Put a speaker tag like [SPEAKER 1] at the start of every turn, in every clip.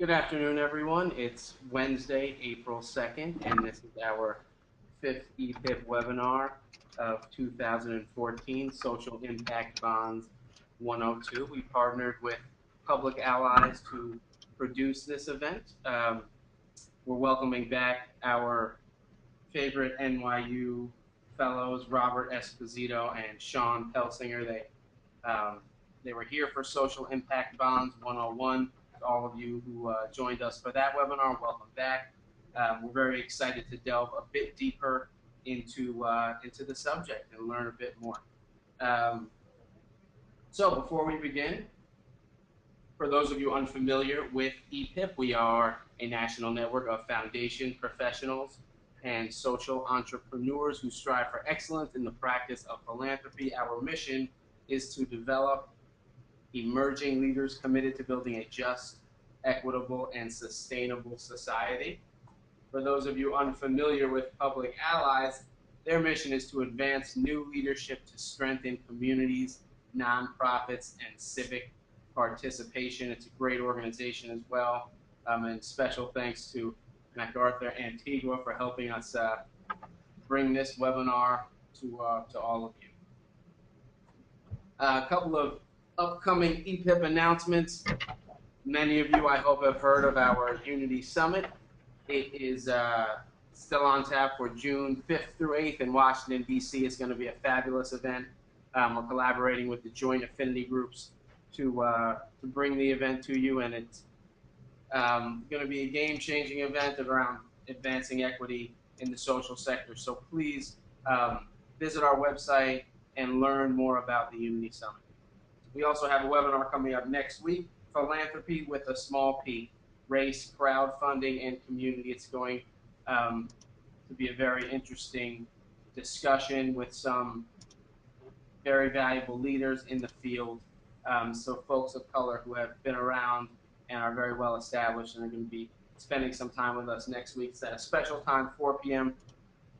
[SPEAKER 1] Good afternoon, everyone. It's Wednesday, April 2nd, and this is our fifth Epip webinar of 2014, Social Impact Bonds 102. We partnered with Public Allies to produce this event. We're welcoming back our favorite NYU fellows, Robert Esposito and Shawn Pelsinger. They were here for Social Impact Bonds 101. All of you who joined us for that webinar, welcome back. We're very excited to delve a bit deeper into the subject and learn a bit more. So before we begin, for those of you unfamiliar with Epip, we are a national network of foundation professionals and social entrepreneurs who strive for excellence in the practice of philanthropy. Our mission is to develop emerging leaders committed to building a just, equitable, and sustainable society. For those of you unfamiliar with Public Allies, their mission is to advance new leadership to strengthen communities, nonprofits, and civic participation. It's a great organization as well. And special thanks to MacArthur Antigua for helping us bring this webinar to all of you. A couple of upcoming Epip announcements. Many of you, I hope, have heard of our Unity Summit. It is still on tap for June 5th through 8th in Washington, D.C. It's going to be a fabulous event. We're collaborating with the joint affinity groups to bring the event to you, and it's going to be a game-changing event around advancing equity in the social sector. So please visit our website and learn more about the Unity Summit. We also have a webinar coming up next week, Philanthropy with a Small P, Race, Crowdfunding, and Community. It's going to be a very interesting discussion with some very valuable leaders in the field. So folks of color who have been around and are very well established and are going to be spending some time with us next week. It's at a special time, 4 p.m.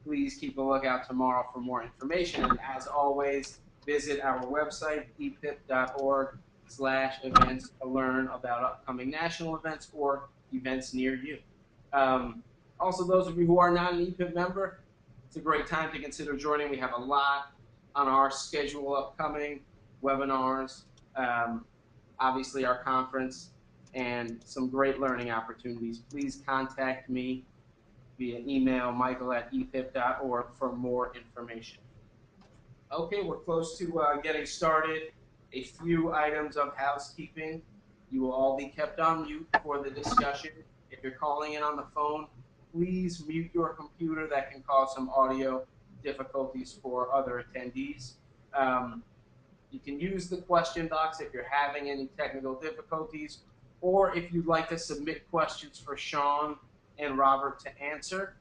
[SPEAKER 1] Please keep a lookout tomorrow for more information. And as always, visit our website, epip.org/events to learn about upcoming national events or events near you. Also, those of you who are not an Epip member, it's a great time to consider joining. We have a lot on our schedule upcoming, webinars, obviously our conference, and some great learning opportunities. Please contact me via email, michael@epip.org, for more information. Okay, we're close to getting started. A few items of housekeeping. You will all be kept on mute for the discussion. If you're calling in on the phone, please mute your computer. That can cause some audio difficulties for other attendees. You can use the question box if you're having any technical difficulties, or if you'd like to submit questions for Shawn and Robert to answer.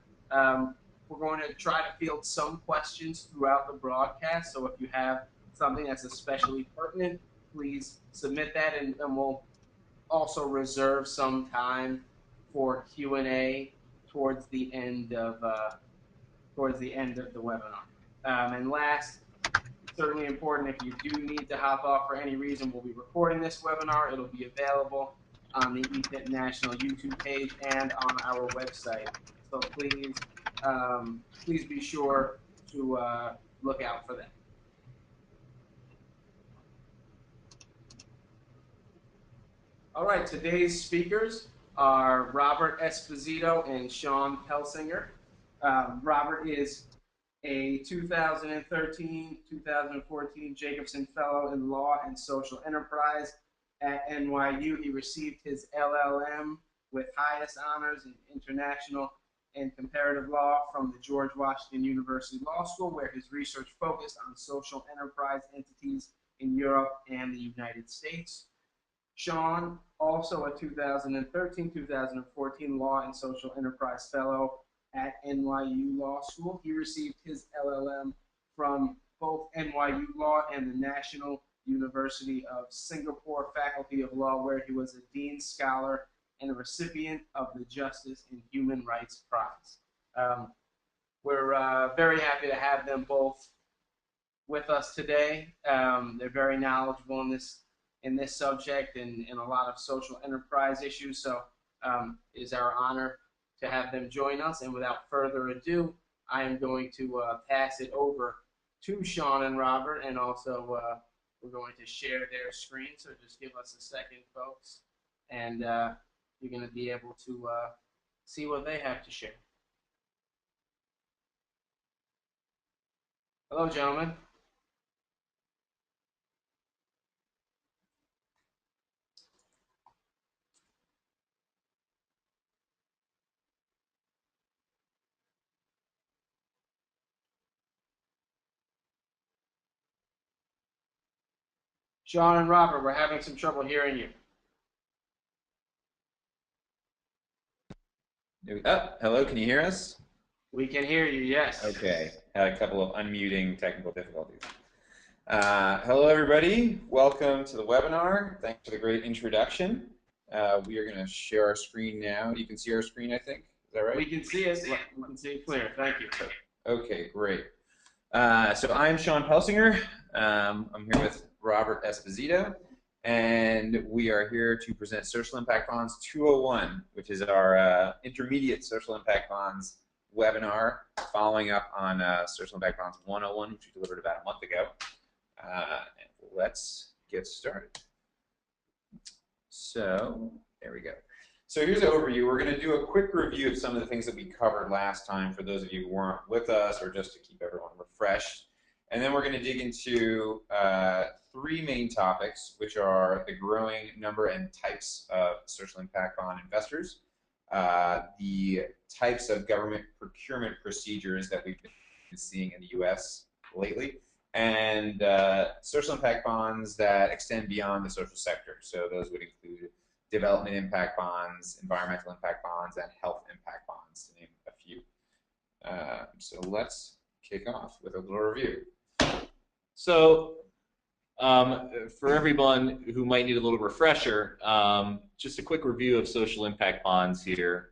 [SPEAKER 1] We're going to try to field some questions throughout the broadcast, so if you have something that's especially pertinent, please submit that, and we'll also reserve some time for Q&A towards the end of the webinar. And last, certainly important, if you do need to hop off for any reason, we'll be recording this webinar. It'll be available on the Epip National YouTube page and on our website. So please be sure to look out for that. All right, today's speakers are Robert Esposito and Shawn Pelsinger. Robert is a 2013-2014 Jacobson Fellow in Law and Social Enterprise at NYU. He received his LLM with highest honors in international and comparative law from the George Washington University Law School, where his research focused on social enterprise entities in Europe and the United States. Shawn, also a 2013-2014 Law and Social Enterprise Fellow at NYU Law School. He received his LLM from both NYU Law and the National University of Singapore Faculty of Law, where he was a Dean Scholar and a recipient of the Justice and Human Rights Prize. We're very happy to have them both with us today. They're very knowledgeable in this subject and a lot of social enterprise issues. So It is our honor to have them join us. And without further ado, I am going to pass it over to Shawn and Robert, and also we're going to share their screen. So just give us a second, folks, and you're going to be able to see what they have to share. Hello, gentlemen. Shawn and Robert, we're having some trouble hearing you.
[SPEAKER 2] Oh, hello, can you hear us?
[SPEAKER 1] We can hear you, yes.
[SPEAKER 2] Okay, had a couple of unmuting technical difficulties. Hello, everybody. Welcome to the webinar. Thanks for the great introduction. We are going to share our screen now. You can see our screen, I think. Is that right?
[SPEAKER 1] We can see it. We can see it clear. Thank you.
[SPEAKER 2] Okay, great. So I'm Shawn Pelsinger. I'm here with Robert Esposito, and we are here to present Social Impact Bonds 201, which is our intermediate Social Impact Bonds webinar, following up on Social Impact Bonds 101, which we delivered about a month ago. Let's get started. So there we go. So here's an overview. We're going to do a quick review of some of the things that we covered last time for those of you who weren't with us, or just to keep everyone refreshed. And then we're going to dig into three main topics, which are the growing number and types of social impact bond investors, the types of government procurement procedures that we've been seeing in the U.S. lately, and social impact bonds that extend beyond the social sector. So those would include development impact bonds, environmental impact bonds, and health impact bonds, to name a few. So let's kick off with a little review.
[SPEAKER 3] So for everyone who might need a little refresher, just a quick review of social impact bonds here.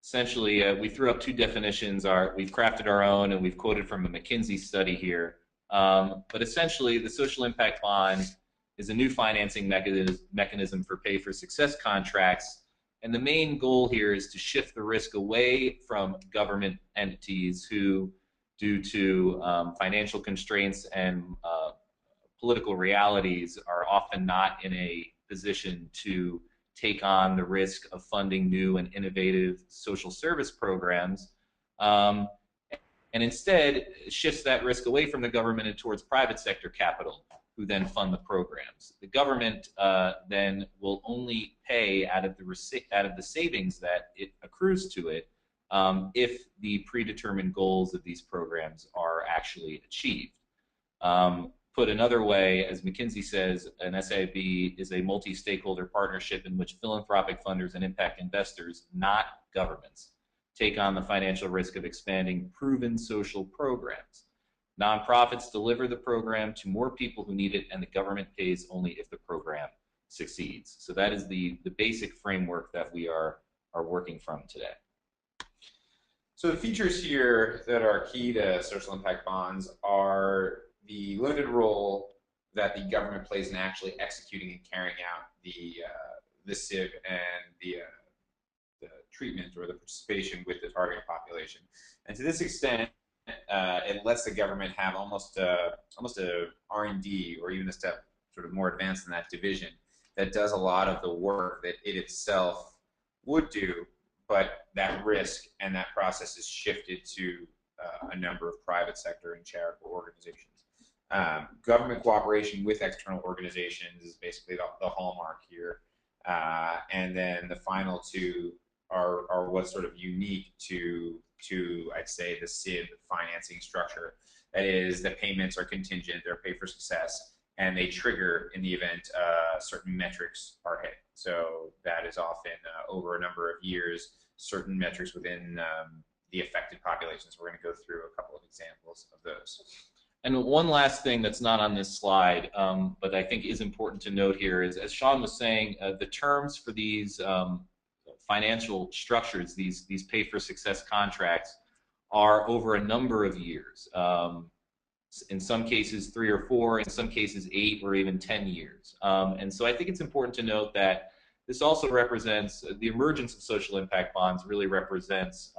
[SPEAKER 3] Essentially, we threw up two definitions. We've crafted our own, and we've quoted from a McKinsey study here. But essentially, the social impact bond is a new financing mechanism for pay-for-success contracts. And the main goal here is to shift the risk away from government entities who, due to financial constraints and political realities, are often not in a position to take on the risk of funding new and innovative social service programs, and instead shifts that risk away from the government and towards private sector capital, who then fund the programs. The government then will only pay out of the savings that it accrues to it if the predetermined goals of these programs are actually achieved. Put another way, as McKinsey says, an SIB is a multi-stakeholder partnership in which philanthropic funders and impact investors, not governments, take on the financial risk of expanding proven social programs. Nonprofits deliver the program to more people who need it, and the government pays only if the program succeeds. So that is the basic framework that we are working from today.
[SPEAKER 2] So the features here that are key to social impact bonds are the limited role that the government plays in actually executing and carrying out the SIB and the treatment or the participation with the target population. And to this extent, it lets the government have almost a R&D, or even a step sort of more advanced than that, division that does a lot of the work that it itself would do, but that risk and that process is shifted to a number of private sector and charitable organizations. Government cooperation with external organizations is basically the hallmark here. And then the final two are what's sort of unique to I'd say the SIB financing structure. That is, the payments are contingent, they're pay for success, and they trigger in the event certain metrics are hit. So that is often over a number of years, certain metrics within the affected populations. We're going to go through a couple of examples of those.
[SPEAKER 3] And one last thing that's not on this slide, but I think is important to note here, is, as Shawn was saying, the terms for these financial structures, these pay-for-success contracts, are over a number of years. In some cases 3 or 4, in some cases 8 or even 10 years. And so I think it's important to note that this also represents the emergence of social impact bonds. Really represents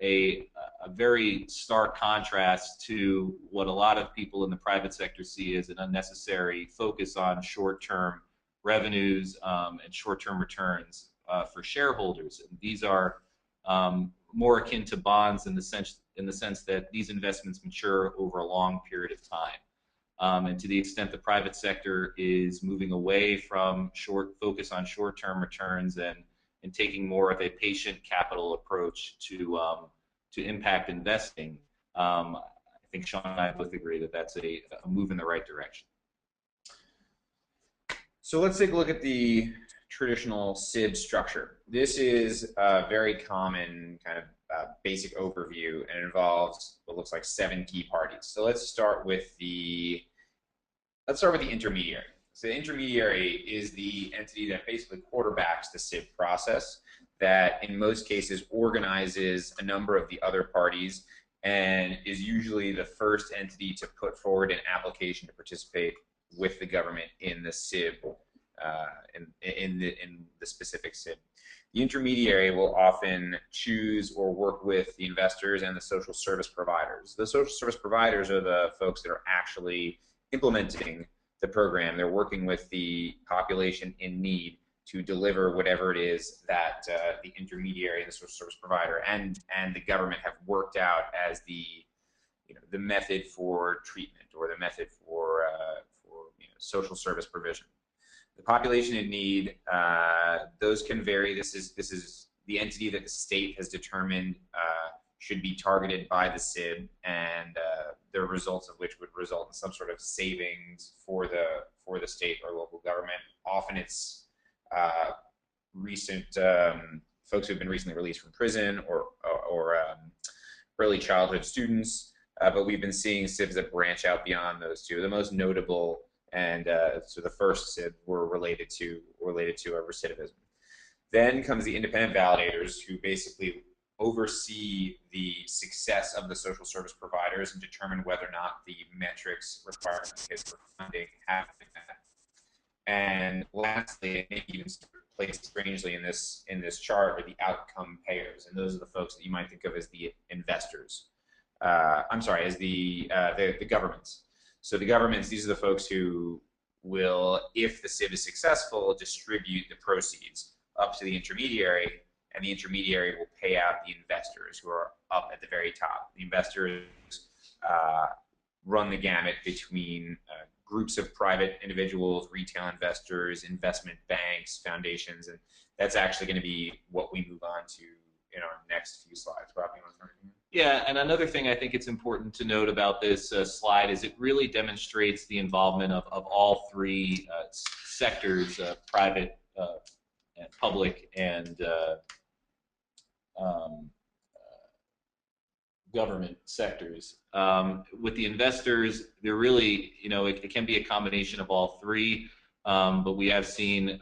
[SPEAKER 3] a very stark contrast to what a lot of people in the private sector see as an unnecessary focus on short-term revenues and short-term returns for shareholders. And these are more akin to bonds in the sense that these investments mature over a long period of time. And to the extent the private sector is moving away from focus on short-term returns and taking more of a patient capital approach to impact investing, I think Shawn and I both agree that that's a move in the right direction.
[SPEAKER 2] So let's take a look at the traditional SIB structure. This is a very common kind of basic overview, and it involves what looks like 7 key parties. So let's start with the intermediary. So the intermediary is the entity that basically quarterbacks the SIB process, that in most cases organizes a number of the other parties and is usually the first entity to put forward an application to participate with the government in the SIB, in the specific SIB. The intermediary will often choose or work with the investors and the social service providers. The social service providers are the folks that are actually implementing the program. They're working with the population in need to deliver whatever it is that the intermediary, the social service provider, and the government have worked out as the method for treatment or the method for social service provision. The population in need, those can vary. This is the entity that the state has determined should be targeted by the SIB, and the results of which would result in some sort of savings for the state or local government. Often it's recent folks who've been recently released from prison or early childhood students, but we've been seeing SIBs that branch out beyond those two. The most notable, and so the first SIB were related to recidivism. Then comes the independent validators, who basically oversee the success of the social service providers and determine whether or not the metrics required for funding have been met. And lastly, maybe even placed strangely in this chart, are the outcome payers, and those are the folks that you might think of as the investors. As the governments. So the governments, these are the folks who will, if the SIB is successful, distribute the proceeds up to the intermediary, and the intermediary will pay out the investors, who are up at the very top. The investors run the gamut between groups of private individuals, retail investors, investment banks, foundations, and that's actually going to be what we move on to in our next few slides. Rob, you want to turn it?
[SPEAKER 3] Yeah, and another thing I think it's important to note about this slide is it really demonstrates the involvement of all 3 sectors, private, public, and government sectors. With the investors, they're really, it can be a combination of all 3, but we have seen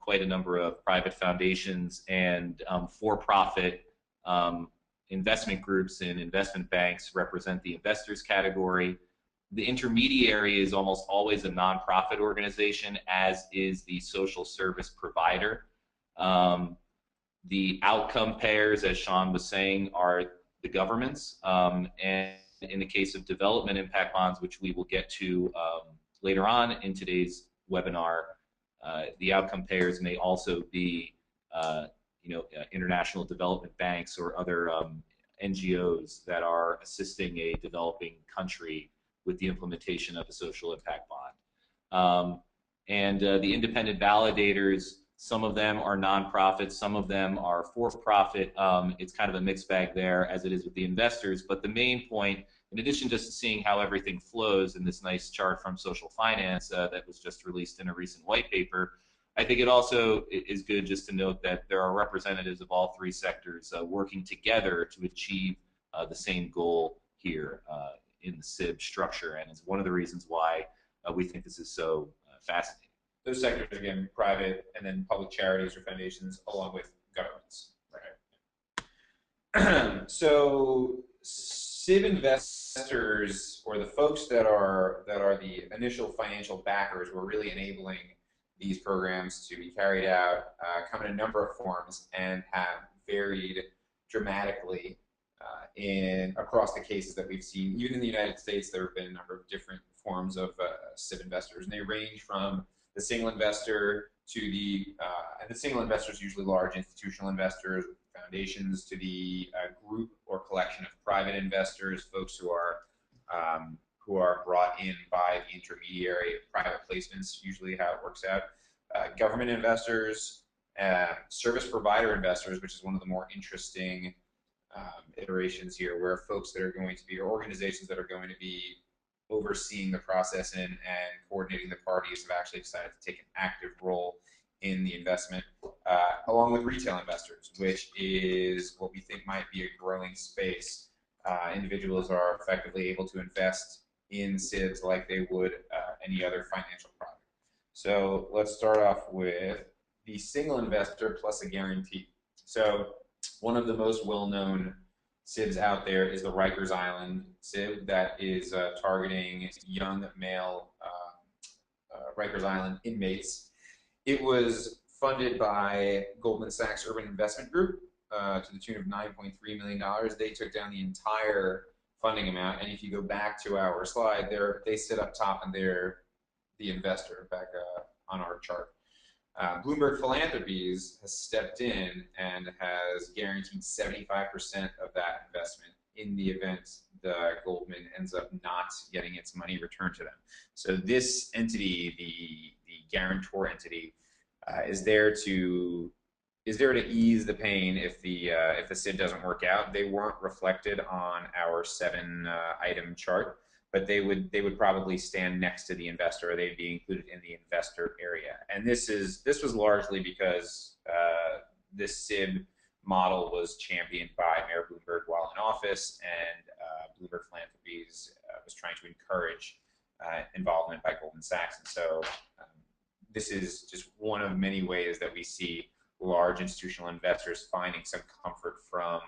[SPEAKER 3] quite a number of private foundations and for-profit investment groups and investment banks represent the investors category. The intermediary is almost always a nonprofit organization, as is the social service provider. The outcome payers, as Shawn was saying, are the governments, and in the case of development impact bonds, which we will get to later on in today's webinar, the outcome payers may also be international development banks or other NGOs that are assisting a developing country with the implementation of a social impact bond. And the independent validators, some of them are nonprofits, some of them are for-profit. It's kind of a mixed bag there, as it is with the investors. But the main point, in addition to seeing how everything flows in this nice chart from Social Finance that was just released in a recent white paper, I think it also is good just to note that there are representatives of all 3 sectors working together to achieve the same goal here in the SIB structure, and it's one of the reasons why we think this is so fascinating.
[SPEAKER 2] Those sectors, again, private and then public charities or foundations, along with governments. Right. So SIB investors, or the folks that are the initial financial backers, who are really enabling these programs to be carried out come in a number of forms and have varied dramatically across the cases that we've seen. Even in the United States, there have been a number of different forms of SIB investors, and they range from the single investor to and the single investor is usually large institutional investors, foundations, to the group or collection of private investors, folks who are brought in by the intermediary, private placements, usually how it works out, government investors, service provider investors, which is one of the more interesting iterations here, where folks that are going to be, or organizations that are going to be overseeing the process and coordinating the parties have actually decided to take an active role in the investment, along with retail investors, which is what we think might be a growing space. Individuals are effectively able to invest in SIBs like they would any other financial product. So let's start off with the single investor plus a guarantee. So one of the most well-known SIBs out there is the Rikers Island SIB that is targeting young male Rikers Island inmates. It was funded by Goldman Sachs Urban Investment Group to the tune of $9.3 million. They took down the entire funding amount, and if you go back to our slide, they sit up top and they're the investor back on our chart. Bloomberg Philanthropies has stepped in and has guaranteed 75% of that investment in the event the Goldman ends up not getting its money returned to them. So this entity, the guarantor entity, is there to ease the pain if the SIB doesn't work out. They weren't reflected on our 7-item chart, but they would probably stand next to the investor, or they'd be included in the investor area. And this was largely because this SIB model was championed by Mayor Bloomberg while in office, and Bloomberg Philanthropies was trying to encourage involvement by Goldman Sachs. And so this is just one of many ways that we see large institutional investors finding some comfort from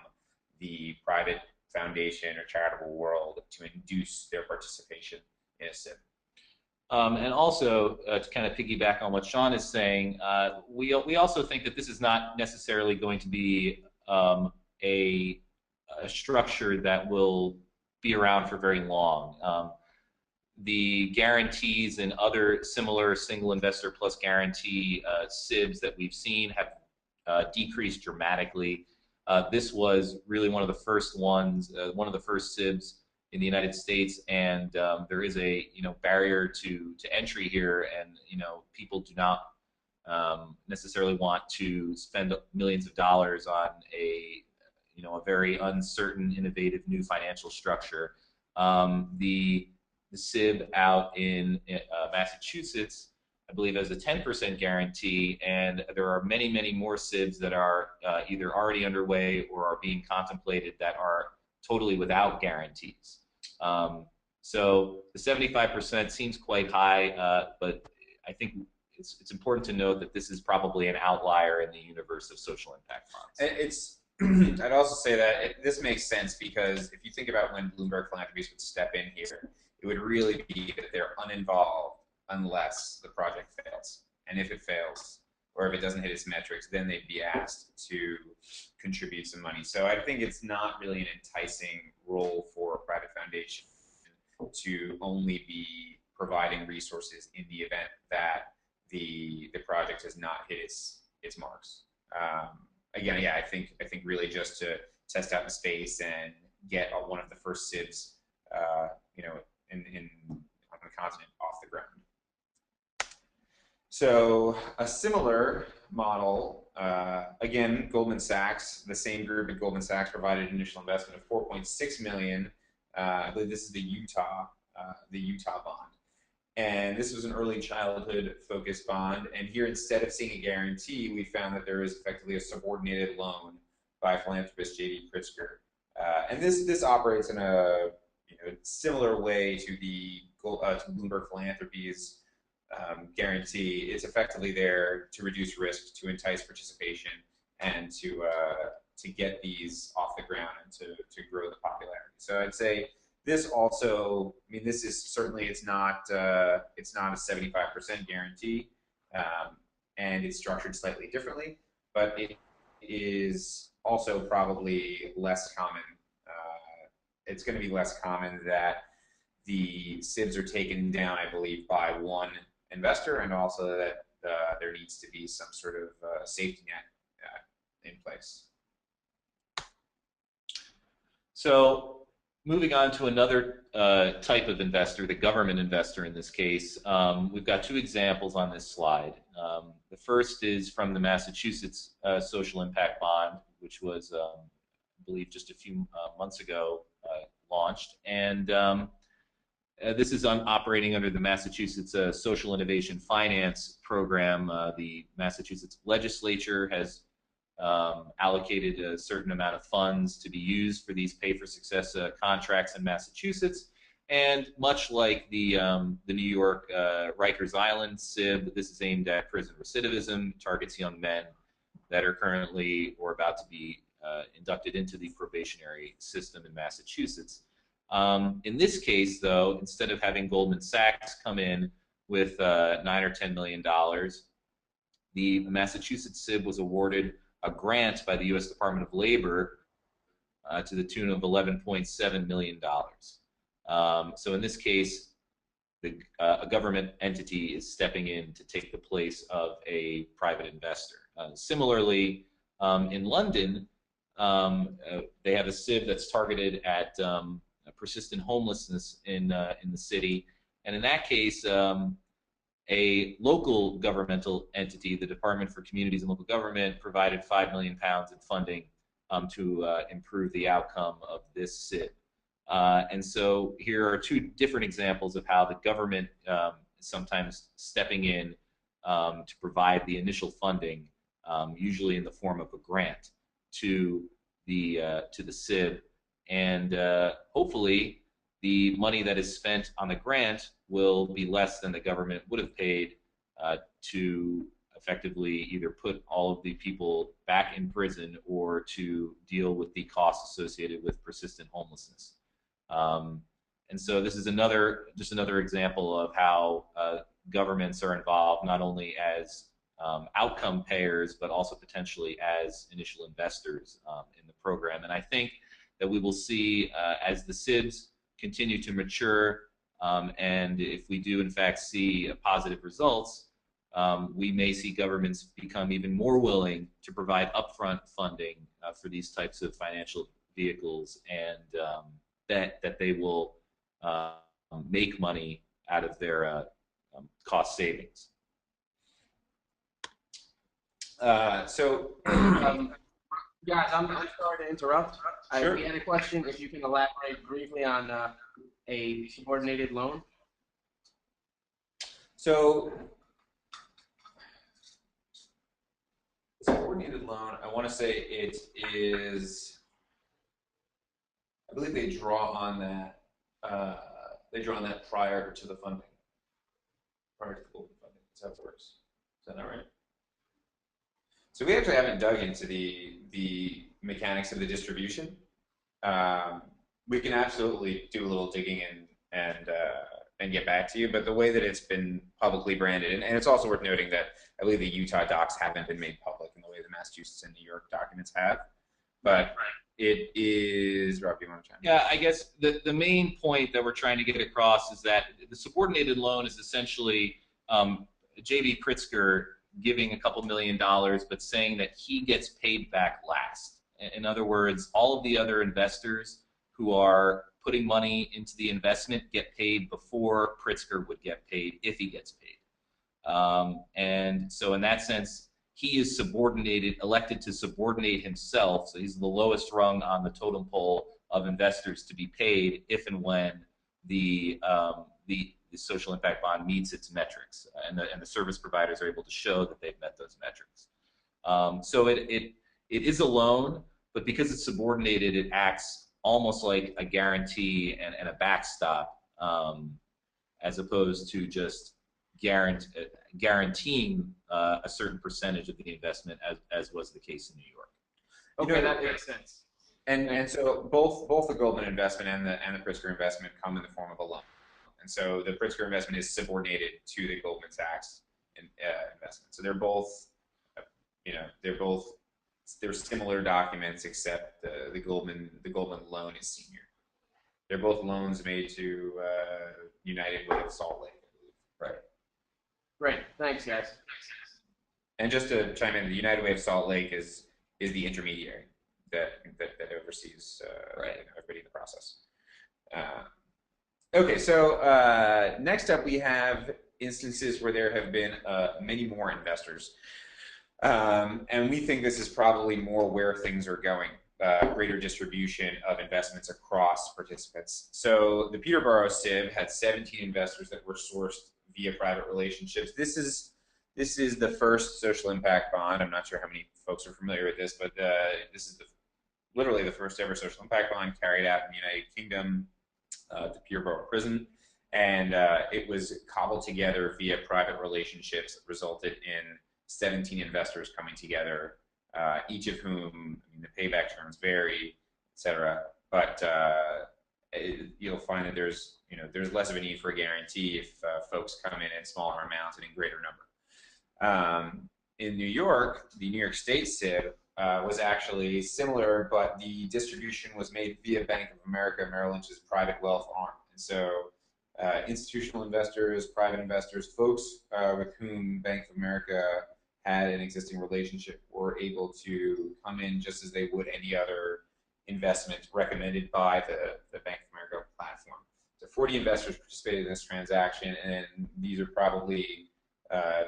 [SPEAKER 2] the private foundation or charitable world to induce their participation in a SIB.
[SPEAKER 3] And also, to kind of piggyback on what Shawn is saying, we also think that this is not necessarily going to be a structure that will be around for very long. The guarantees and other similar single investor plus guarantee SIBs that we've seen have decreased dramatically. This was really one of the first ones, one of the first SIBs in the United States, and there is a barrier to entry here, and people do not necessarily want to spend millions of dollars on a very uncertain, innovative new financial structure. The SIB out in Massachusetts, I believe, has a 10% guarantee, and there are many, many more SIBs that are either already underway or are being contemplated that are totally without guarantees. So the 75% seems quite high, but I think it's important to note that this is probably an outlier in the universe of social impact funds.
[SPEAKER 2] I'd also say that this makes sense because if you think about when Bloomberg Philanthropies would step in here, it would really be that they're uninvolved unless the project fails. And if it fails, or if it doesn't hit its metrics, then they'd be asked to contribute some money. So I think it's not really an enticing role for a private foundation to only be providing resources in the event that the project has not hit its marks. Again, yeah, I think really just to test out the space and get one of the first SIBs, on the continent off the ground. So a similar model, again, Goldman Sachs, the same group at Goldman Sachs provided an initial investment of $4.6 million. I believe this is the Utah bond. And this was an early childhood focused bond. And here, instead of seeing a guarantee, we found that there is effectively a subordinated loan by philanthropist J.D. Pritzker. And this operates in a similar way to the to Bloomberg Philanthropies guarantee. It's effectively there to reduce risk, to entice participation, and to get these off the ground and to grow the popularity. So I'd say this also, this is certainly, it's not a 75% guarantee, and it's structured slightly differently, but it is also probably less common. It's going to be less common that the SIBs are taken down, I believe, by one investor, and also that there needs to be some sort of safety net in place.
[SPEAKER 3] So moving on to another type of investor, the government investor in this case, we've got two examples on this slide. The first is from the Massachusetts Social Impact Bond, which was, I believe, just a few months ago launched. And this is operating under the Massachusetts Social Innovation Finance Program. The Massachusetts legislature has allocated a certain amount of funds to be used for these pay-for-success contracts in Massachusetts. And much like the New York Rikers Island SIB, this is aimed at prison recidivism, targets young men that are currently or about to be inducted into the probationary system in Massachusetts. In this case, though, instead of having Goldman Sachs come in with $9 or $10 million, the Massachusetts SIB was awarded a grant by the U.S. Department of Labor to the tune of $11.7 million. So in this case, a government entity is stepping in to take the place of a private investor. Similarly, in London, they have a SIB that's targeted at persistent homelessness in the city, and in that case, a local governmental entity, the Department for Communities and Local Government, provided £5 million in funding to improve the outcome of this SIB. And so here are two different examples of how the government is sometimes stepping in to provide the initial funding, usually in the form of a grant, to the SIB, and hopefully the money that is spent on the grant will be less than the government would have paid to effectively either put all of the people back in prison or to deal with the costs associated with persistent homelessness. And so this is just another example of how governments are involved not only as outcome payers, but also potentially as initial investors in the program. And I think that we will see as the SIBs continue to mature, and if we do in fact see positive results, we may see governments become even more willing to provide upfront funding for these types of financial vehicles, and that they will make money out of their cost savings.
[SPEAKER 1] Guys, I'm sorry to interrupt.
[SPEAKER 2] Sure.
[SPEAKER 1] We had a question. If you can elaborate briefly on a subordinated loan.
[SPEAKER 2] So, subordinated loan, I want to say it is, I believe they draw on that. They draw on that prior to the funding. Prior to the Goldman funding. That's how it works. Is that not right? So we actually haven't dug into the mechanics of the distribution. We can absolutely do a little digging and get back to you. But the way that it's been publicly branded, and it's also worth noting that I believe the Utah docs haven't been made public in the way the Massachusetts and New York documents have. But it is, Rob, do you want to chime in?
[SPEAKER 3] Yeah, I guess the main point that we're trying to get across is that the subordinated loan is essentially J.B. Pritzker giving a couple $1 million, but saying that he gets paid back last. In other words, all of the other investors who are putting money into the investment get paid before Pritzker would get paid, if he gets paid. And so in that sense, he is elected to subordinate himself, so he's the lowest rung on the totem pole of investors to be paid if and when the social impact bond meets its metrics, and the service providers are able to show that they've met those metrics. So it is a loan, but because it's subordinated, it acts almost like a guarantee and a backstop, as opposed to just guaranteeing a certain percentage of the investment, as was the case in New York.
[SPEAKER 1] Okay, that makes sense.
[SPEAKER 2] And so both the Goldman investment and the Pritzker investment come in the form of a loan. And so the Pritzker investment is subordinated to the Goldman Sachs investment. So they're both, they're similar documents, except the Goldman loan is senior. They're both loans made to United Way of Salt Lake, I believe. Right.
[SPEAKER 1] Great. Thanks, guys.
[SPEAKER 2] And just to chime in, the United Way of Salt Lake is the intermediary that oversees everybody in the process. Okay, so next up we have instances where there have been many more investors. And we think this is probably more where things are going, greater distribution of investments across participants. So the Peterborough SIB had 17 investors that were sourced via private relationships. This is the first social impact bond. I'm not sure how many folks are familiar with this, but this is literally the first ever social impact bond carried out in the United Kingdom, the Peterborough Prison. And it was cobbled together via private relationships that resulted in 17 investors coming together, each of whom, I mean, the payback terms vary, et cetera, but you'll find that there's less of a need for a guarantee if folks come in smaller amounts and in greater number. In New York, the New York State SIB was actually similar, but the distribution was made via Bank of America Merrill Lynch's private wealth arm. And so institutional investors, private investors, folks with whom Bank of America had an existing relationship were able to come in just as they would any other investment recommended by the Bank of America platform. So 40 investors participated in this transaction, and these are probably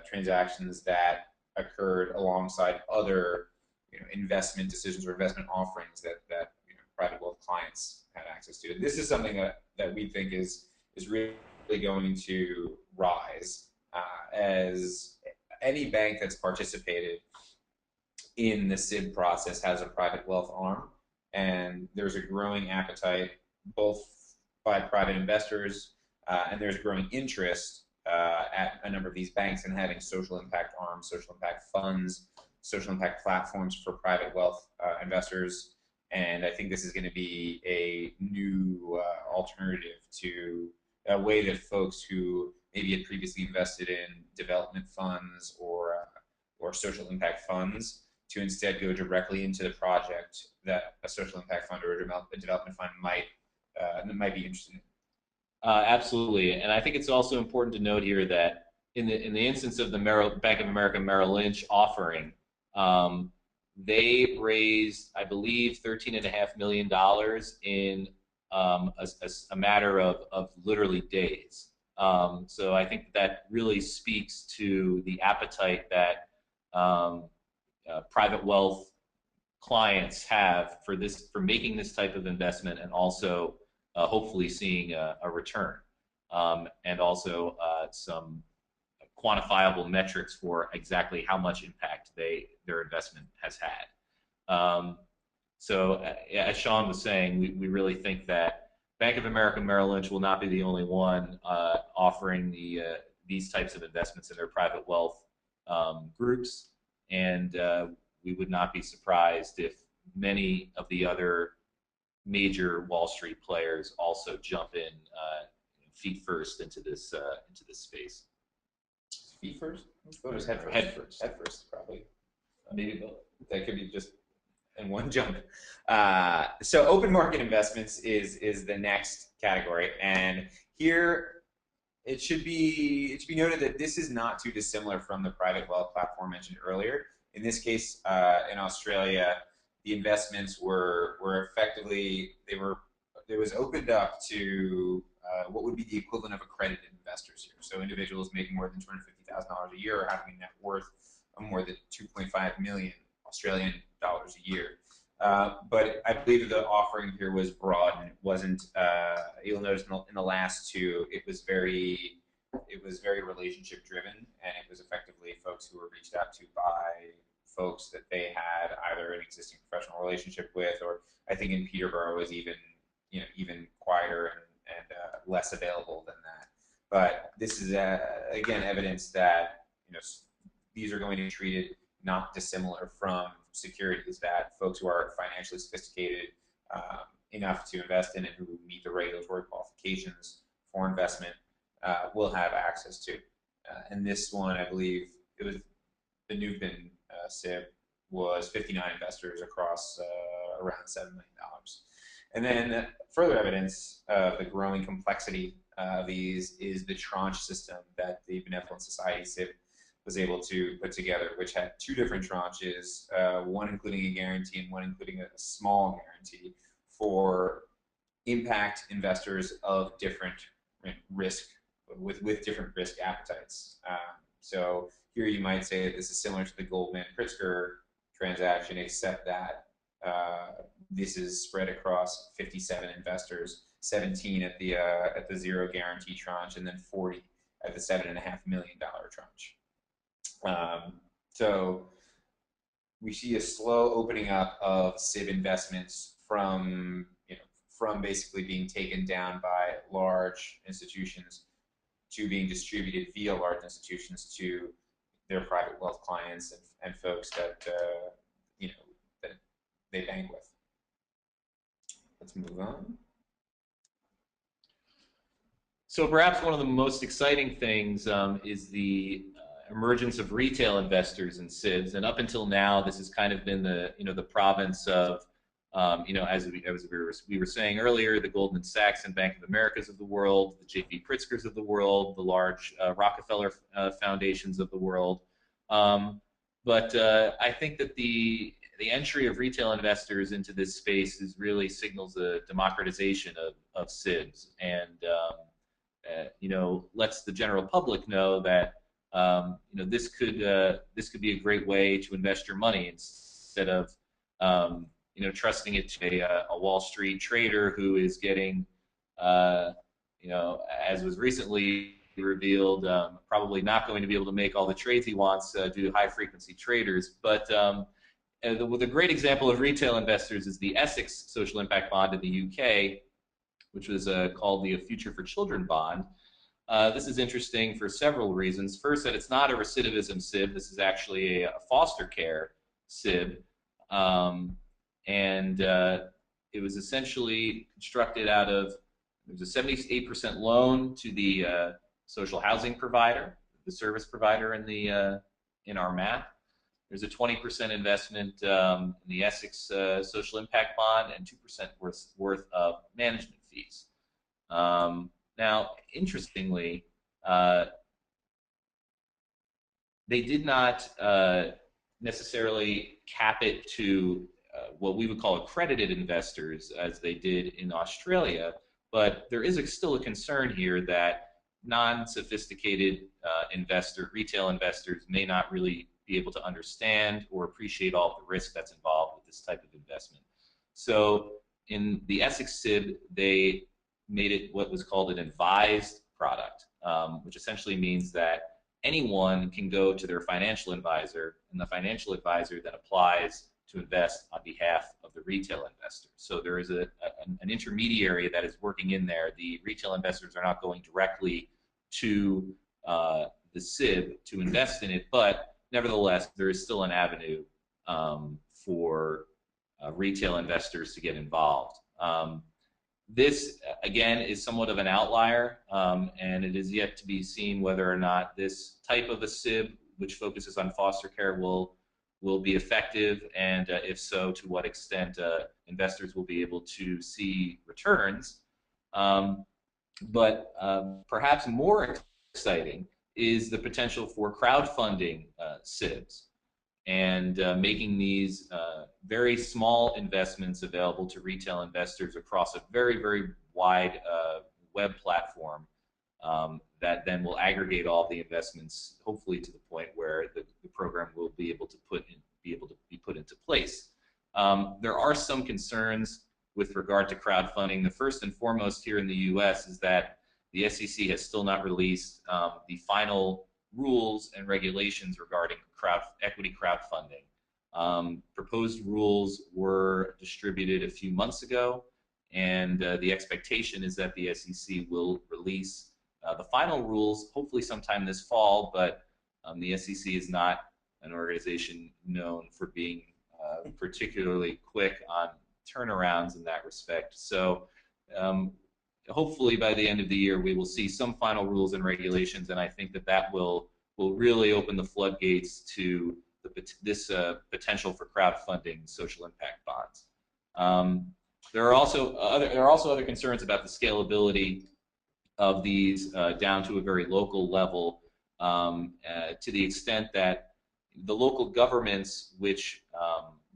[SPEAKER 2] transactions that occurred alongside other investment decisions or investment offerings that private wealth clients had access to. This is something that we think is really going to rise as any bank that's participated in the SIB process has a private wealth arm, and there's a growing appetite both by private investors and there's growing interest at a number of these banks in having social impact arms, social impact funds, social impact platforms for private wealth investors. And I think this is going to be a new alternative to a way that folks who maybe had previously invested in development funds or social impact funds to instead go directly into the project that a social impact fund or a development fund might be interested in.
[SPEAKER 3] Absolutely, and I think it's also important to note here that in the instance of the Bank of America Merrill Lynch offering, they raised, I believe, $13.5 million in a matter of literally days. So I think that really speaks to the appetite that private wealth clients have for making this type of investment, and also hopefully seeing a return, and also some quantifiable metrics for exactly how much impact their investment has had. So as Shawn was saying, we really think that Bank of America Merrill Lynch will not be the only one offering these types of investments in their private wealth groups, and we would not be surprised if many of the other major Wall Street players also jump in feet first into this space.
[SPEAKER 2] Feet first? What was head first? Head first, probably. Maybe both. That could be just in one jump. So open market investments is the next category, and here it should be noted that this is not too dissimilar from the private wealth platform mentioned earlier. In this case, in Australia, the investments were effectively it was opened up to what would be the equivalent of accredited investors here. So individuals making more than $250,000 a year or having a net worth of more than 2.5 million Australian dollars a year. But I believe that the offering here was broad, and it wasn't. You'll notice in the last two, it was very relationship driven, and it was effectively folks who were reached out to by folks that they had either an existing professional relationship with, or I think in Peterborough was even quieter and less available than that. But this is again evidence that these are going to be treated not dissimilar from securities that folks who are financially sophisticated enough to invest in and who meet the regulatory qualifications for investment will have access to. and this one, I believe, it was the Newbin SIB was 59 investors across around $7 million. And then further evidence of the growing complexity of these is the tranche system that the Benevolent Society SIB was able to put together, which had two different tranches, one including a guarantee and one including a small guarantee for impact investors of different risk, with different risk appetites. So here you might say that this is similar to the Goldman-Pritzker transaction, except that this is spread across 57 investors, 17 at the zero guarantee tranche, and then 40 at the $7.5 million tranche. So we see a slow opening up of SIB investments from basically being taken down by large institutions to being distributed via large institutions to their private wealth clients and folks that that they bank with. Let's move on.
[SPEAKER 3] So perhaps one of the most exciting things is the emergence of retail investors in SIBs, and up until now, this has kind of been the the province of as we were saying earlier, the Goldman Sachs and Bank of Americas of the world, the J.B. Pritzkers of the world, the large Rockefeller foundations of the world. But I think that the entry of retail investors into this space really signals a democratization of SIBs, and lets the general public know that this could be a great way to invest your money instead of trusting it to a Wall Street trader who is getting, as was recently revealed, probably not going to be able to make all the trades he wants due to high-frequency traders. But the great example of retail investors is the Essex Social Impact Bond in the UK, which was called the Future for Children Bond. This is interesting for several reasons. First, that it's not a recidivism SIB. This is actually a foster care SIB. And it was essentially constructed out of, it was a 78% loan to the social housing provider, the service provider in our map. There's a 20% investment in the Essex Social Impact Bond and 2% worth of management fees. Now, interestingly, they did not necessarily cap it to what we would call accredited investors, as they did in Australia, but there is still a concern here that non-sophisticated retail investors may not really be able to understand or appreciate all of the risk that's involved with this type of investment. So in the Essex SIB, they made it what was called an advised product, which essentially means that anyone can go to their financial advisor, and the financial advisor then applies to invest on behalf of the retail investor. So there is an intermediary that is working in there. The retail investors are not going directly to the SIB to invest in it, but nevertheless, there is still an avenue for retail investors to get involved. This, again, is somewhat of an outlier, and it is yet to be seen whether or not this type of a SIB, which focuses on foster care, will be effective, and if so, to what extent investors will be able to see returns. But perhaps more exciting is the potential for crowdfunding SIBs, and making these very small investments available to retail investors across a very, very wide web platform that then will aggregate all the investments, hopefully to the point where the program will be able to be put into place. There are some concerns with regard to crowdfunding. The first and foremost here in the U.S. is that the SEC has still not released the final rules and regulations regarding equity crowdfunding. Proposed rules were distributed a few months ago, and the expectation is that the SEC will release the final rules hopefully sometime this fall, but the SEC is not an organization known for being particularly quick on turnarounds in that respect. So hopefully by the end of the year we will see some final rules and regulations, and I think that will really open the floodgates to this potential for crowdfunding social impact bonds. There are also other concerns about the scalability of these down to a very local level, to the extent that the local governments which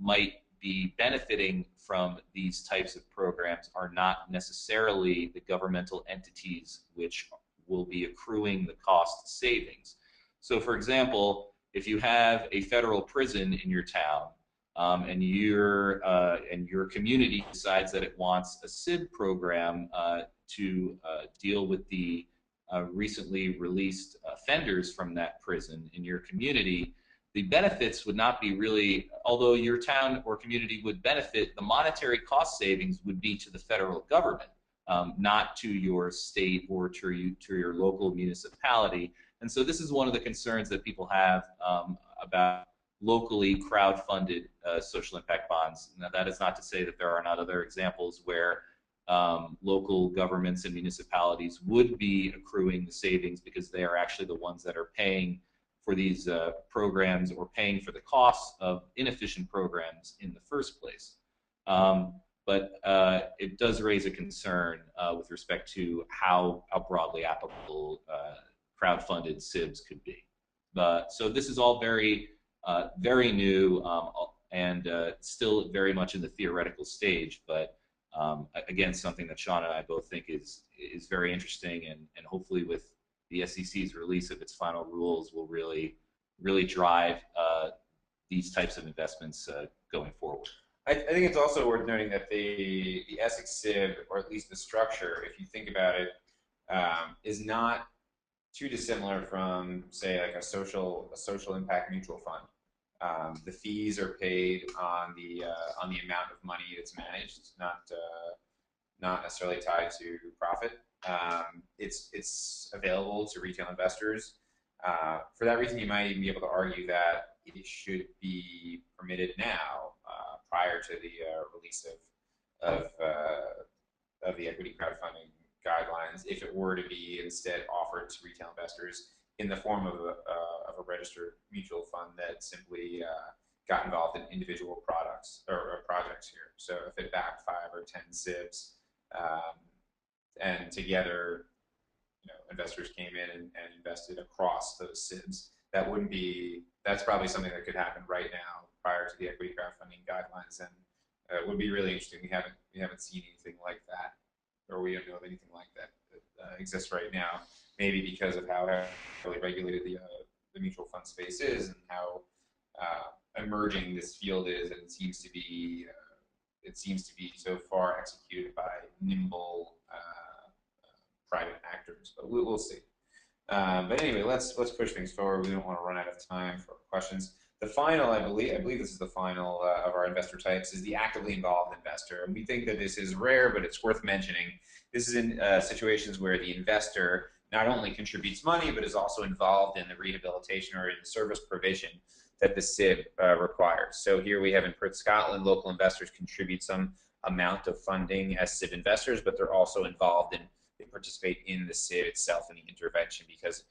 [SPEAKER 3] might be benefiting from these types of programs are not necessarily the governmental entities which will be accruing the cost savings. So, for example, if you have a federal prison in your town, and your community decides that it wants a SIB program to deal with the recently released offenders from that prison in your community, the benefits would not be really, although your town or community would benefit, the monetary cost savings would be to the federal government, not to your state or to your local municipality. And so this is one of the concerns that people have about locally crowdfunded social impact bonds. Now, that is not to say that there are not other examples where local governments and municipalities would be accruing the savings because they are actually the ones that are paying for these programs or paying for the costs of inefficient programs in the first place. But it does raise a concern with respect to how broadly applicable crowdfunded SIBs could be. So this is all very new and still very much in the theoretical stage, but again, something that Shawn and I both think is very interesting, and hopefully with the SEC's release of its final rules will really drive these types of investments going forward.
[SPEAKER 2] I think it's also worth noting that the Essex SIB, or at least the structure, if you think about it, is not too dissimilar from, say, like a social impact mutual fund. The fees are paid on the amount of money that's managed, not necessarily tied to profit. It's available to retail investors. For that reason, you might even be able to argue that it should be permitted now, prior to the release of the equity crowdfunding guidelines, if it were to be instead offered to retail investors in the form of a registered mutual fund that simply got involved in individual products or projects here. So if it backed 5 or 10 SIBs, and together, investors came in and invested across those SIBs, that's probably something that could happen right now prior to the equity crowdfunding guidelines, and it would be really interesting. We haven't seen anything like that, or we don't know of anything like that exists right now. Maybe because of how heavily regulated the mutual fund space is, and how emerging this field is, and it seems to be so far executed by nimble private actors. But we'll see. But anyway, let's push things forward. We don't want to run out of time for questions. The final, I believe this is the final of our investor types, is the actively involved investor. And we think that this is rare, but it's worth mentioning. This is in situations where the investor not only contributes money, but is also involved in the rehabilitation or in the service provision that the SIB requires. So here we have in Perth, Scotland, local investors contribute some amount of funding as SIB investors, but they're also involved in, they participate in the SIB itself and the intervention because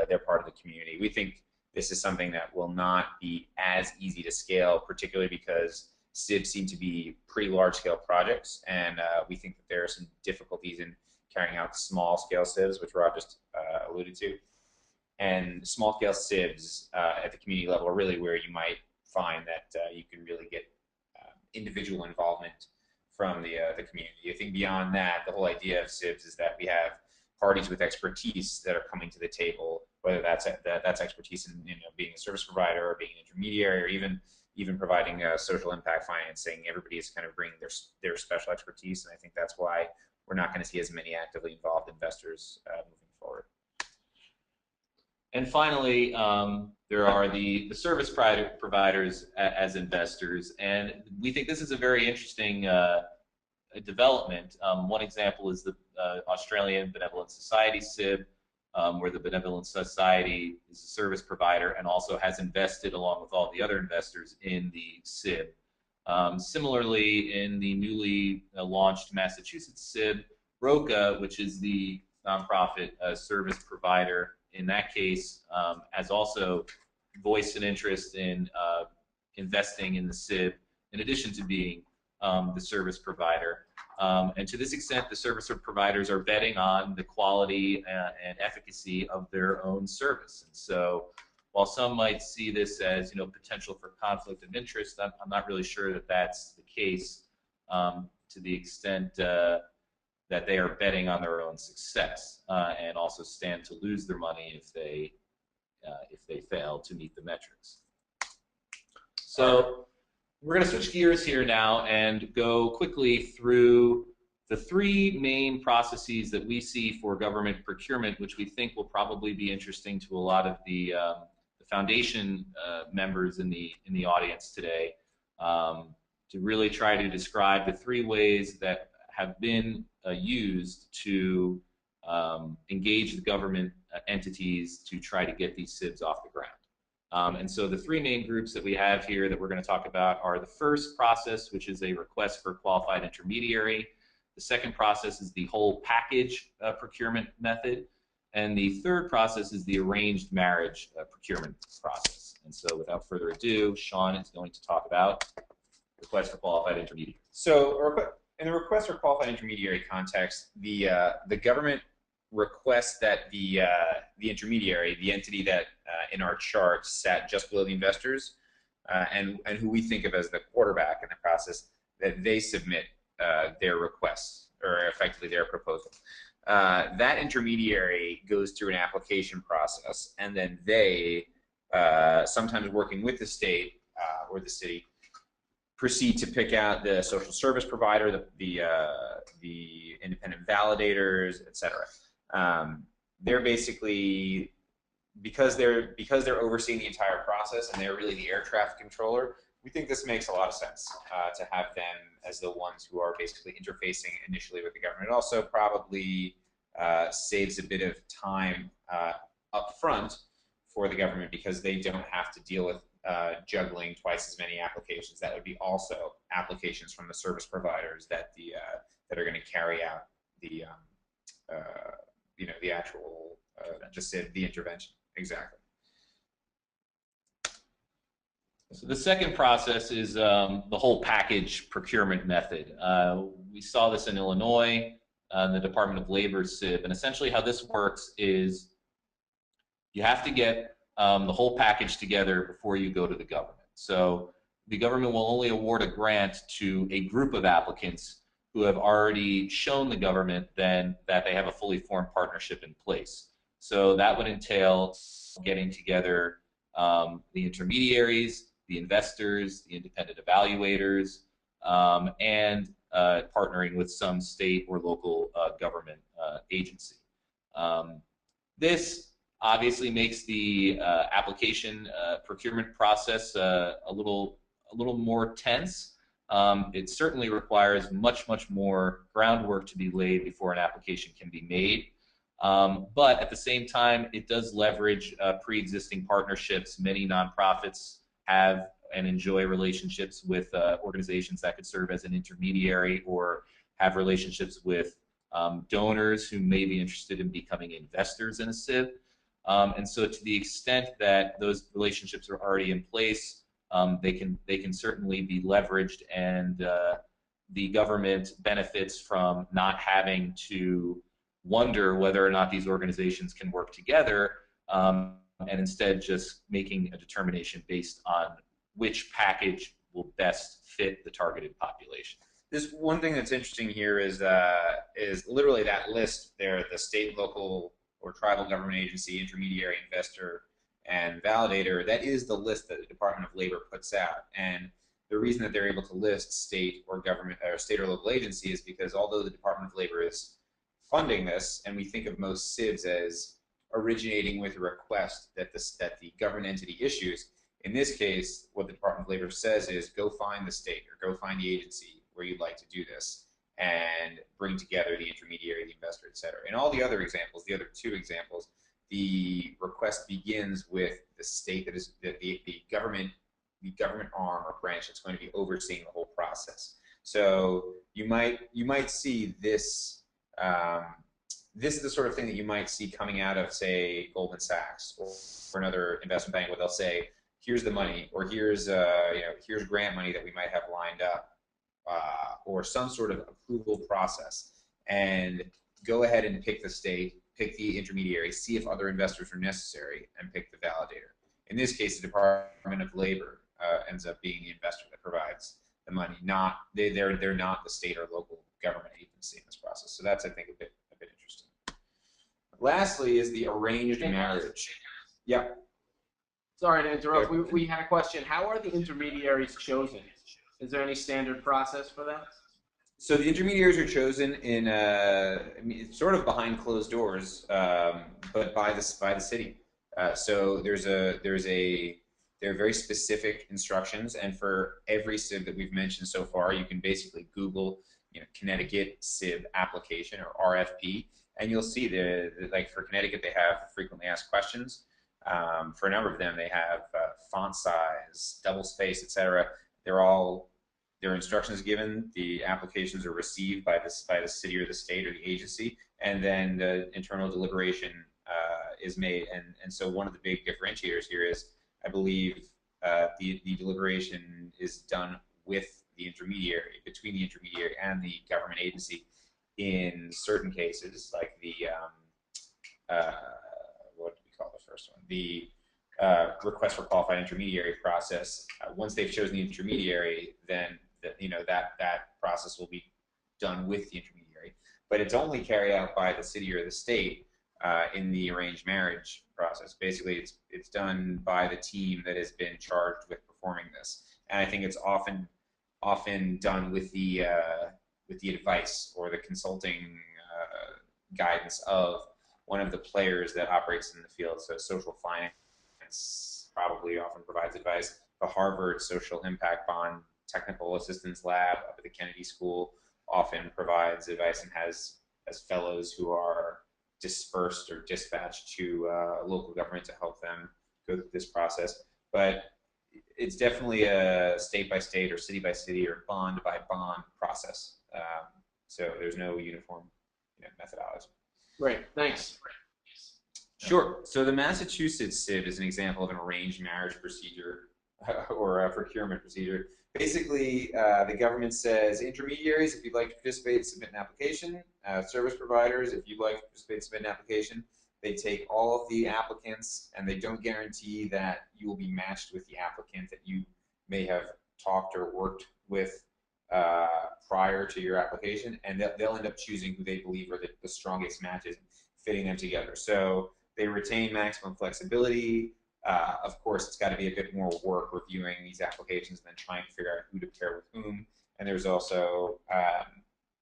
[SPEAKER 2] they're part of the community. We think this is something that will not be as easy to scale, particularly because SIBs seem to be pretty large-scale projects, and we think that there are some difficulties in carrying out small-scale SIBs, which Rob just alluded to. And small-scale SIBs at the community level are really where you might find that you can really get individual involvement from the community. I think beyond that, the whole idea of SIBs is that we have parties with expertise that are coming to the table, whether that's expertise in being a service provider or being an intermediary, or even providing social impact financing. Everybody is kind of bringing their special expertise, and I think that's why we're not going to see as many actively involved investors moving forward.
[SPEAKER 3] And finally, there are the service providers as investors, and we think this is a very interesting development. One example is the Australian Benevolent Society SIB, where the Benevolent Society is a service provider and also has invested along with all the other investors in the SIB. Similarly, in the newly launched Massachusetts SIB, ROCA, which is the nonprofit service provider, in that case, has also voiced an interest in investing in the SIB, in addition to being the service provider. And to this extent, the service providers are betting on the quality and efficacy of their own service. And so, while some might see this as potential for conflict of interest, I'm not really sure that that's the case to the extent that they are betting on their own success and also stand to lose their money if they fail to meet the metrics. So we're going to switch gears here now and go quickly through the three main processes that we see for government procurement, which we think will probably be interesting to a lot of the foundation members in the audience today, to really try to describe the three ways that have been used to engage the government entities to try to get these SIBs off the ground. And so the three main groups that we have here that we're going to talk about are the first process, which is a request for qualified intermediary. The second process is the whole package procurement method. And the third process is the arranged marriage procurement process. And so without further ado, Shawn is going to talk about request for qualified intermediary.
[SPEAKER 2] So in the request for qualified intermediary context, the government requests that the intermediary, the entity that in our chart sat just below the investors, and who we think of as the quarterback in the process, that they submit their requests, or effectively their proposal. That intermediary goes through an application process, and then they, sometimes working with the state or the city, proceed to pick out the social service provider, the independent validators, etc. They're basically, because they're overseeing the entire process and they're really the air traffic controller, we think this makes a lot of sense to have them as the ones who are basically interfacing initially with the government. It also probably saves a bit of time up front for the government, because they don't have to deal with juggling twice as many applications. That would be also applications from the service providers that that are going to carry out the the actual the intervention. Exactly.
[SPEAKER 3] So the second process is the whole package procurement method. We saw this in Illinois, the Department of Labor SIB, and essentially how this works is you have to get the whole package together before you go to the government. So the government will only award a grant to a group of applicants who have already shown the government then that they have a fully formed partnership in place. So that would entail getting together the intermediaries, the investors, the independent evaluators, and partnering with some state or local government agency. This obviously makes the application procurement process a little more tense. It certainly requires much more groundwork to be laid before an application can be made. But at the same time, it does leverage pre-existing partnerships. Many nonprofits have and enjoy relationships with organizations that could serve as an intermediary, or have relationships with donors who may be interested in becoming investors in a SIB. And so to the extent that those relationships are already in place, they can certainly be leveraged, and the government benefits from not having to wonder whether or not these organizations can work together, and instead just making a determination based on which package will best fit the targeted population.
[SPEAKER 2] This one thing that's interesting here is literally that list there, the state, local, or tribal government agency, intermediary, investor, and validator. That is the list that the Department of Labor puts out. And the reason that they're able to list state or government or state or local agency is because although the Department of Labor is funding this, and we think of most SIBs as originating with a request that the government entity issues, in this case, what the Department of Labor says is go find the state or go find the agency where you'd like to do this, and bring together the intermediary, the investor, et cetera. In all the other examples, the other two examples, the request begins with the state that is the government arm or branch that's going to be overseeing the whole process. So you might see this this is the sort of thing that you might see coming out of, say, Goldman Sachs or another investment bank, where they'll say, "Here's the money," or "Here's here's grant money that we might have lined up," or some sort of approval process, and go ahead and pick the state, pick the intermediary, see if other investors are necessary, and pick the validator. In this case, the Department of Labor ends up being the investor that provides the money. They're not the state or local government agency in this process. So that's, I think, a bit interesting. Lastly is the arranged marriage. Yep.
[SPEAKER 1] Sorry to interrupt. We had a question. How are the intermediaries chosen? Is there any standard process for that?
[SPEAKER 2] So the intermediaries are chosen in sort of behind closed doors, but by the city. So there are very specific instructions, and for every SIB that we've mentioned so far, you can basically Google, Connecticut SIB application or RFP, and you'll see like for Connecticut they have frequently asked questions. For a number of them, they have font size, double space, etc. There are instructions given. The applications are received by the city or the state or the agency, and then the internal deliberation is made. And so one of the big differentiators here is, I believe, the deliberation is done with the intermediary, between the intermediary and the government agency. In certain cases, like the what do we call the first one? The request for qualified intermediary process. Once they've chosen the intermediary, then that process will be done with the intermediary. But it's only carried out by the city or the state in the arranged marriage process. Basically, it's done by the team that has been charged with performing this, and I think it's often done with the advice or the consulting guidance of one of the players that operates in the field. So social finance probably often provides advice. The Harvard Social Impact Bond Technical Assistance Lab up at the Kennedy School often provides advice and has fellows who are dispersed or dispatched to local government to help them go through this process. But it's definitely a state by state or city by city or bond by bond process. So there's no uniform methodology.
[SPEAKER 1] Great, thanks.
[SPEAKER 2] Sure. So the Massachusetts SIB is an example of an arranged marriage procedure or a procurement procedure. Basically, the government says, intermediaries, if you'd like to participate, submit an application. Service providers, if you'd like to participate, submit an application. They take all of the applicants, and they don't guarantee that you will be matched with the applicant that you may have talked or worked with prior to your application, and they'll end up choosing who they believe are the strongest matches, fitting them together. So they retain maximum flexibility. Of course, it's got to be a bit more work reviewing these applications than trying to figure out who to pair with whom. And there's also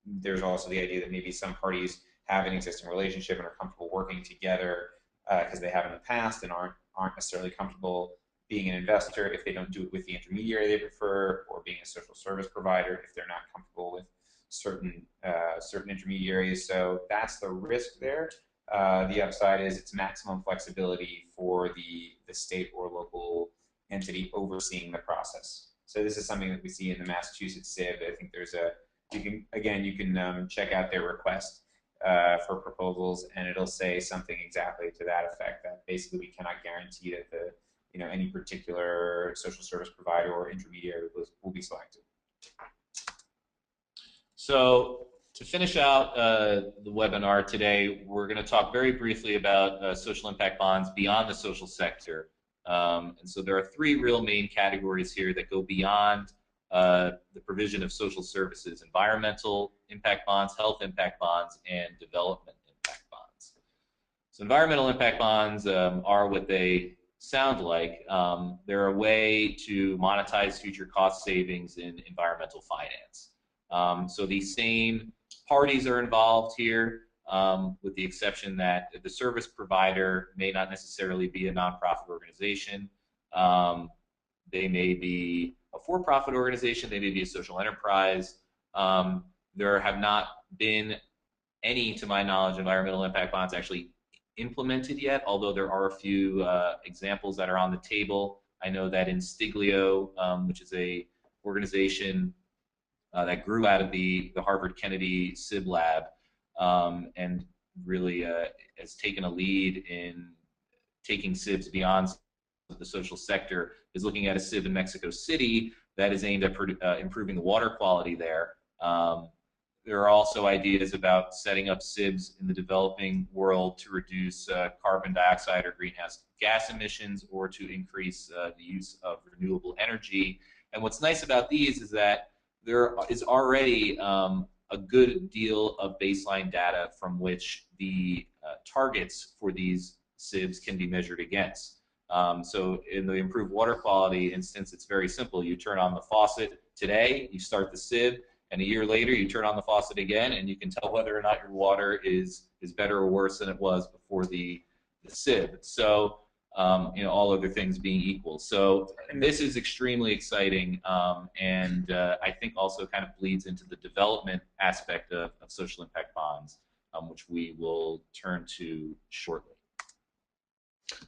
[SPEAKER 2] the idea that maybe some parties have an existing relationship and are comfortable working together because they have in the past and aren't necessarily comfortable being an investor if they don't do it with the intermediary they prefer, or being a social service provider if they're not comfortable with certain intermediaries. So that's the risk there. The upside is it's maximum flexibility for the state or local entity overseeing the process. So this is something that we see in the Massachusetts SIB. I think you can check out their request for proposals, and it'll say something exactly to that effect, that basically we cannot guarantee that any particular social service provider or intermediary will be selected.
[SPEAKER 3] So to finish out the webinar today, we're going to talk very briefly about social impact bonds beyond the social sector. And so there are three real main categories here that go beyond the provision of social services: environmental impact bonds, health impact bonds, and development impact bonds. So environmental impact bonds are what they sound like. They're a way to monetize future cost savings in environmental finance. So these same parties are involved here, with the exception that the service provider may not necessarily be a nonprofit organization. They may be a for-profit organization, they may be a social enterprise. There have not been any, to my knowledge, environmental impact bonds actually implemented yet, although there are a few examples that are on the table. I know that in Stiglio, which is a organization that grew out of the Harvard Kennedy SIB lab, and really has taken a lead in taking SIBs beyond the social sector, is looking at a SIB in Mexico City that is aimed at improving the water quality there. There are also ideas about setting up SIBs in the developing world to reduce carbon dioxide or greenhouse gas emissions, or to increase the use of renewable energy. And what's nice about these is that there is already a good deal of baseline data from which the targets for these SIBs can be measured against. So in the improved water quality instance, it's very simple. You turn on the faucet today, you start the SIB, and a year later you turn on the faucet again, and you can tell whether or not your water is better or worse than it was before the SIB. So all other things being equal. So this is extremely exciting, and I think also kind of bleeds into the development aspect of social impact bonds, which we will turn to shortly.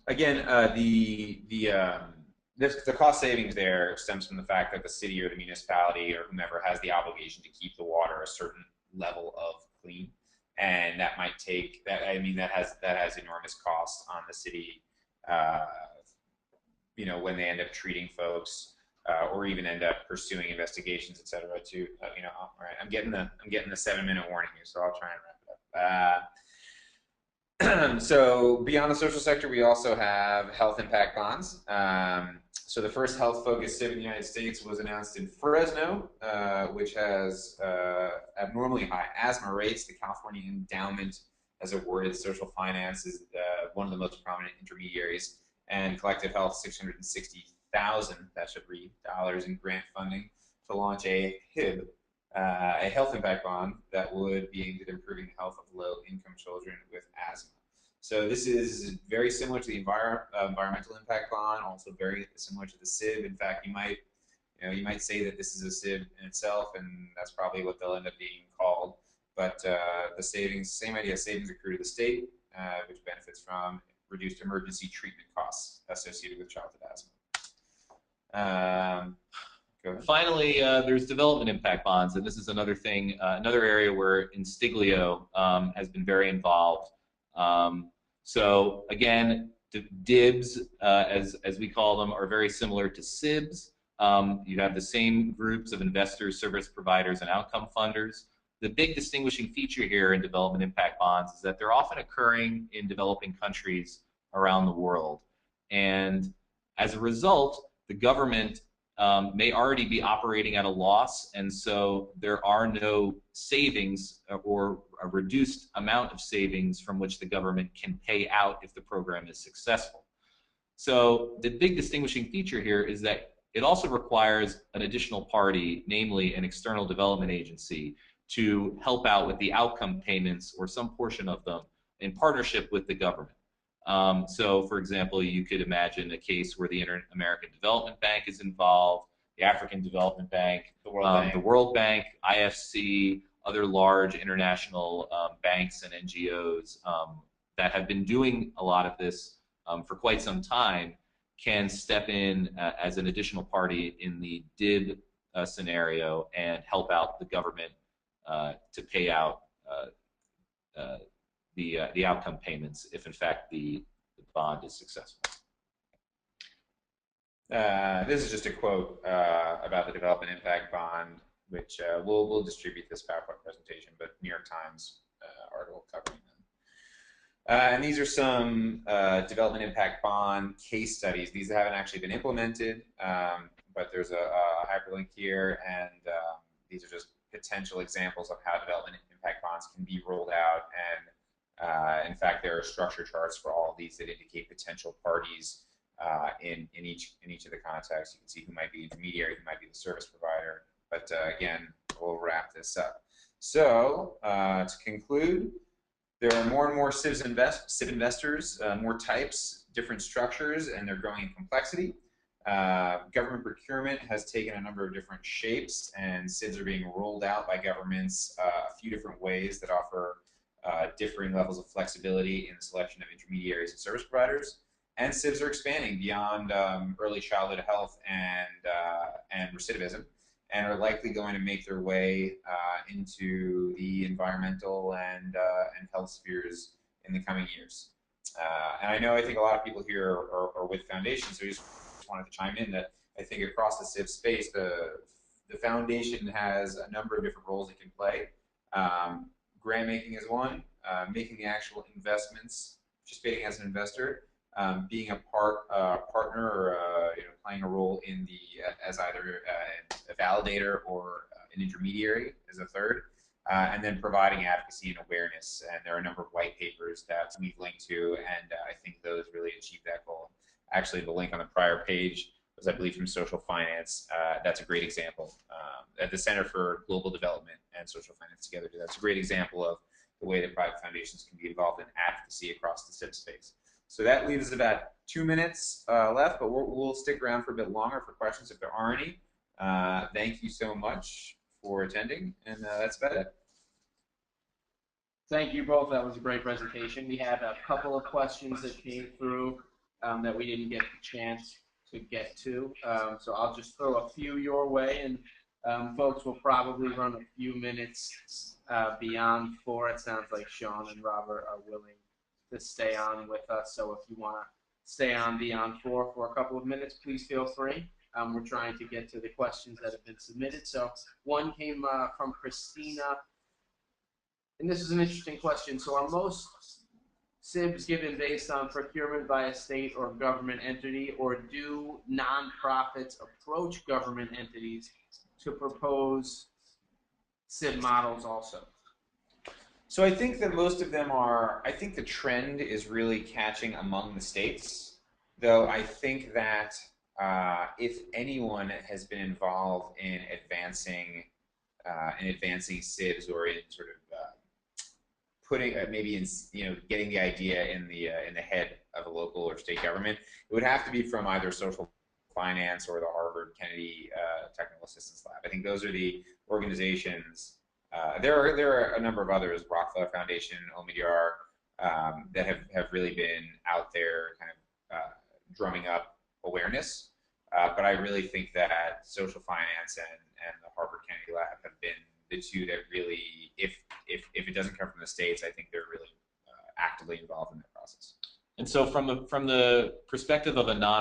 [SPEAKER 2] Again, the cost savings there stems from the fact that the city or the municipality or whomever has the obligation to keep the water a certain level of clean, and that might take that. I mean, that has enormous costs on the city. When they end up treating folks, or even end up pursuing investigations, et cetera. All right, I'm getting the 7-minute warning here, so I'll try and wrap it up. So beyond the social sector, we also have health impact bonds. So the first health-focused SIB in the United States was announced in Fresno, which has abnormally high asthma rates. The California Endowment has awarded social finance as one of the most prominent intermediaries, and collected health $660,000, that should read, dollars in grant funding to launch a HIB, a health impact bond that would be aimed at improving the health of low-income children with asthma. So this is very similar to the environmental impact bond, also very similar to the SIB. In fact, you might say that this is a SIB in itself, and that's probably what they'll end up being called. But the savings, same idea, savings accrue to the state, which benefits from reduced emergency treatment costs associated with childhood asthma. Go ahead.
[SPEAKER 3] Finally, there's development impact bonds, and this is another thing, another area where Instiglio has been very involved. So again, DIBs, as we call them, are very similar to SIBs. You have the same groups of investors, service providers, and outcome funders. The big distinguishing feature here in development impact bonds is that they're often occurring in developing countries around the world. And as a result, the government may already be operating at a loss, and so there are no savings or a reduced amount of savings from which the government can pay out if the program is successful. So the big distinguishing feature here is that it also requires an additional party, namely an external development agency, to help out with the outcome payments or some portion of them in partnership with the government. So, for example, you could imagine a case where the Inter-American Development Bank is involved, the African Development Bank, the World Bank, IFC, other large international banks and NGOs that have been doing a lot of this for quite some time can step in as an additional party in the DIB scenario and help out the government to pay out the outcome payments if in fact the bond is successful.
[SPEAKER 2] This is just a quote about the development impact bond, which we'll distribute this PowerPoint presentation, but New York Times article covering them. And these are some development impact bond case studies. These haven't actually been implemented, but there's a hyperlink here, and these are just potential examples of how development impact bonds can be rolled out. And in fact, there are structure charts for all of these that indicate potential parties in each of the contexts. You can see who might be intermediary, who might be the service provider. But again, we'll wrap this up. So to conclude, there are more and more SIB investors, more types, different structures, and they're growing in complexity. Government procurement has taken a number of different shapes, and SIBs are being rolled out by governments a few different ways that offer differing levels of flexibility in the selection of intermediaries and service providers. And SIBs are expanding beyond early childhood health and recidivism, and are likely going to make their way into the environmental and health spheres in the coming years. And I think a lot of people here are with foundations, so we just wanted to chime in that I think across the SIB space, the foundation has a number of different roles it can play. Grant making is one, making the actual investments, participating as an investor, being a partner or playing a role in the as either a validator or an intermediary as a third, and then providing advocacy and awareness. And there are a number of white papers that we've linked to, and I think those really achieve that goal. Actually, the link on the prior page was, I believe, from Social Finance. That's a great example. At the Center for Global Development and Social Finance together, that's a great example of the way that private foundations can be involved in advocacy across the SIB space. So that leaves about 2 minutes left, but we'll stick around for a bit longer for questions if there are any. Thank you so much for attending, and that's about it.
[SPEAKER 1] Thank you both. That was a great presentation. We had a couple of questions that came through that we didn't get the chance to get to. So I'll just throw a few your way, and folks will probably run a few minutes beyond 4. It sounds like Shawn and Robert are willing to stay on with us. So if you want to stay on beyond 4 for a couple of minutes, please feel free. We're trying to get to the questions that have been submitted. So one came from Christina, and this is an interesting question. So are most SIBs given based on procurement by a state or government entity, or do nonprofits approach government entities to propose SIB models also?
[SPEAKER 2] So I think that most of them are, I think the trend is really catching among the states, though I think that if anyone has been involved in advancing SIBs or in sort of putting maybe in getting the idea in the head of a local or state government, it would have to be from either Social Finance or the Harvard Kennedy Technical Assistance Lab. I think those are the organizations. There are a number of others, Rockefeller Foundation, OMIDR, that have really been out there kind of drumming up awareness. But I really think that Social Finance and the Harvard Kennedy Lab have been the two that really, if it doesn't come from the states, I think they're really actively involved in that process.
[SPEAKER 3] And so from the perspective of a non